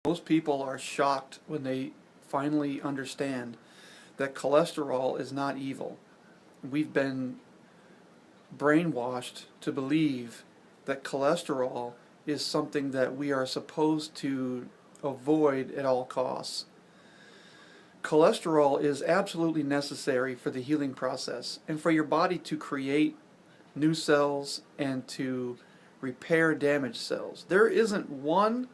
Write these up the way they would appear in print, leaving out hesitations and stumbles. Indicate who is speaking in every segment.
Speaker 1: Most people are shocked when they finally understand that cholesterol is not evil. We've been brainwashed to believe that cholesterol is something that we are supposed to avoid at all costs. Cholesterol is absolutely necessary for the healing process and for your body to create new cells and to repair damaged cells. There isn't one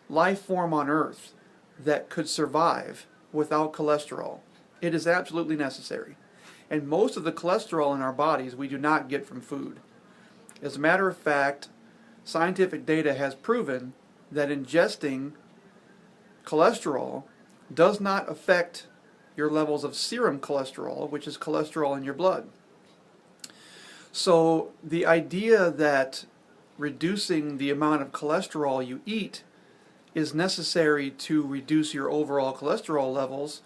Speaker 1: life form on earth that could survive without cholesterol. It is absolutely necessary. And most of the cholesterol in our bodies we do not get from food. As a matter of fact, scientific data has proven that ingesting cholesterol does not affect your levels of serum cholesterol, which is cholesterol in your blood. So the idea that reducing the amount of cholesterol you eat is necessary to reduce your overall cholesterol levels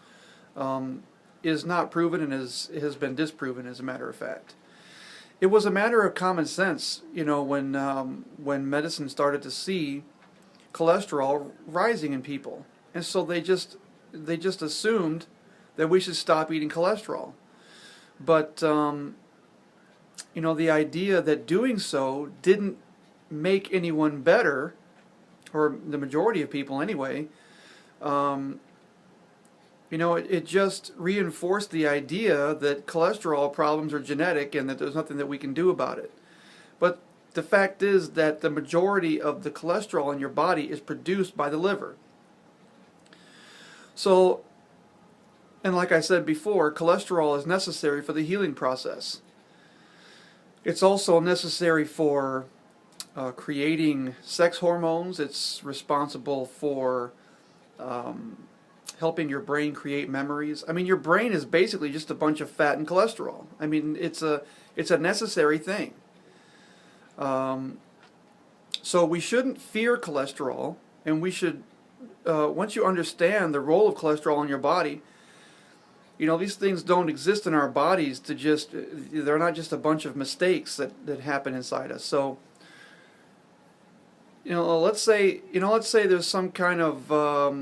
Speaker 1: is not proven and has been disproven, as a matter of fact. It was a matter of common sense, you know, when medicine started to see cholesterol rising in people, and so they just assumed that we should stop eating cholesterol. But you know, the idea that doing so didn't make anyone better, or the majority of people anyway, you know, it just reinforced the idea that cholesterol problems are genetic and that there's nothing that we can do about it. But the fact is that the majority of the cholesterol in your body is produced by the liver. So, and like I said before, cholesterol is necessary for the healing process. It's also necessary for creating sex hormones. It's responsible for helping your brain create memories. I mean, your brain is basically just a bunch of fat and cholesterol. I mean, it's a necessary thing. So we shouldn't fear cholesterol, and we should, once you understand the role of cholesterol in your body, you know, these things don't exist in our bodies to just, they're not just a bunch of mistakes that happen inside us. So, you know, let's say there's some kind of,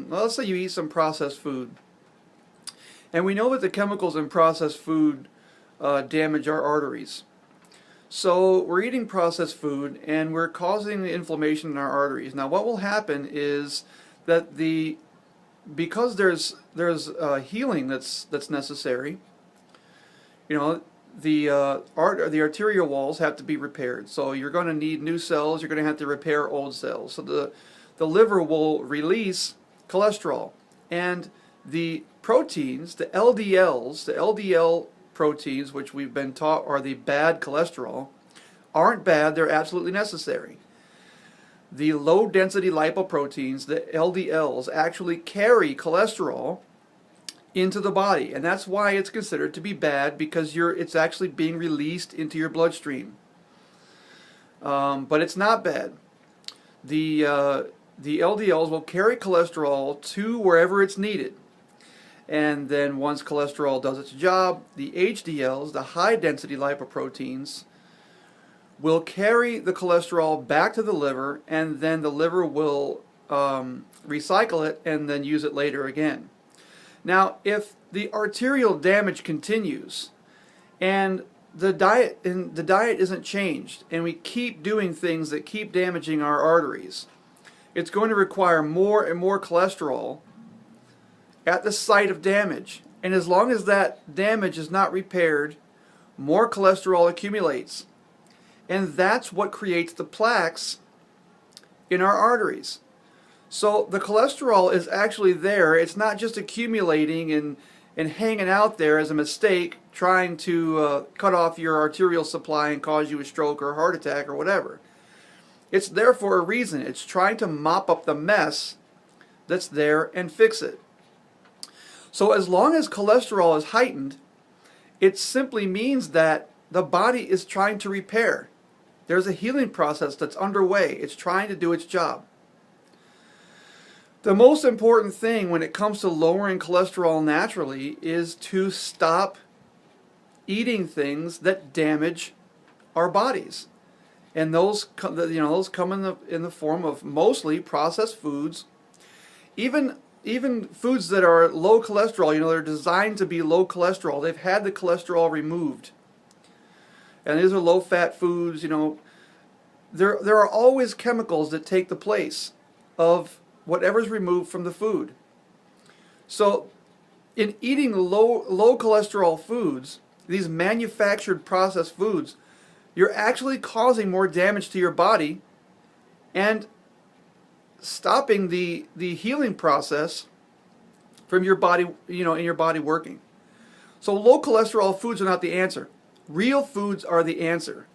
Speaker 1: let's say you eat some processed food. And we know that the chemicals in processed food damage our arteries. So we're eating processed food and we're causing inflammation in our arteries. Now what will happen is that because there's healing that's necessary, you know, the arterial walls have to be repaired. So you're going to need new cells. You're going to have to repair old cells. So the liver will release cholesterol, and the proteins, the LDLs, the LDL proteins, which we've been taught are the bad cholesterol, aren't bad. They're absolutely necessary. The low density lipoproteins, the LDLs, actually carry cholesterol into the body, and that's why it's considered to be bad, because it's actually being released into your bloodstream. But it's not bad. The LDLs will carry cholesterol to wherever it's needed, and then once cholesterol does its job, the HDLs, the high density lipoproteins, will carry the cholesterol back to the liver, and then the liver will recycle it and then use it later again. Now, if the arterial damage continues and the diet isn't changed, and we keep doing things that keep damaging our arteries, it's going to require more and more cholesterol at the site of damage. And as long as that damage is not repaired, more cholesterol accumulates. And that's what creates the plaques in our arteries. So the cholesterol is actually there. It's not just accumulating and hanging out there as a mistake, trying to cut off your arterial supply and cause you a stroke or a heart attack or whatever. It's there for a reason. It's trying to mop up the mess that's there and fix it. So as long as cholesterol is heightened, it simply means that the body is trying to repair. There's a healing process that's underway. It's trying to do its job. The most important thing when it comes to lowering cholesterol naturally is to stop eating things that damage our bodies. And those come in the form of mostly processed foods even foods that are low cholesterol, you know, they're designed to be low cholesterol. They've had the cholesterol removed. And these are low-fat foods, you know. There are always chemicals that take the place of whatever's removed from the food. So in eating low cholesterol foods, these manufactured processed foods, you're actually causing more damage to your body and stopping the healing process from your body, you know, in your body working. So low cholesterol foods are not the answer. Real foods are the answer.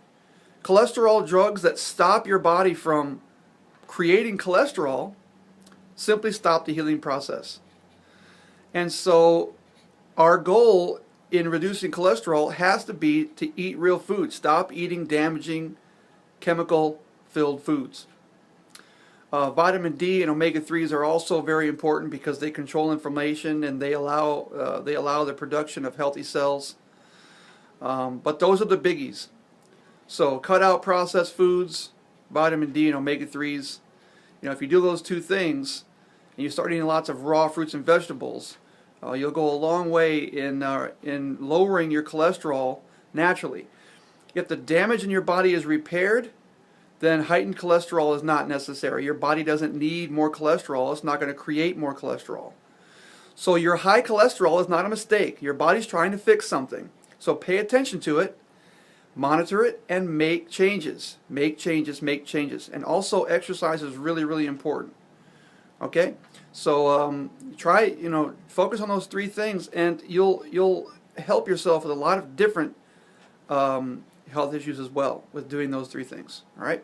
Speaker 1: Cholesterol drugs that stop your body from creating cholesterol simply stop the healing process. And so our goal in reducing cholesterol has to be to eat real food. Stop eating damaging chemical-filled foods. Vitamin D and omega-3s are also very important because they control inflammation and they allow the production of healthy cells. But those are the biggies. So cut out processed foods, vitamin D and omega-3s. You know, if you do those two things and you start eating lots of raw fruits and vegetables, you'll go a long way in lowering your cholesterol naturally. If the damage in your body is repaired, then heightened cholesterol is not necessary. Your body doesn't need more cholesterol. It's not going to create more cholesterol. So your high cholesterol is not a mistake. Your body's trying to fix something. So pay attention to it, monitor it, and make changes. Make changes, make changes. And also exercise is really, really important. Okay? So try, you know, focus on those three things and you'll help yourself with a lot of different health issues as well with doing those three things. All right?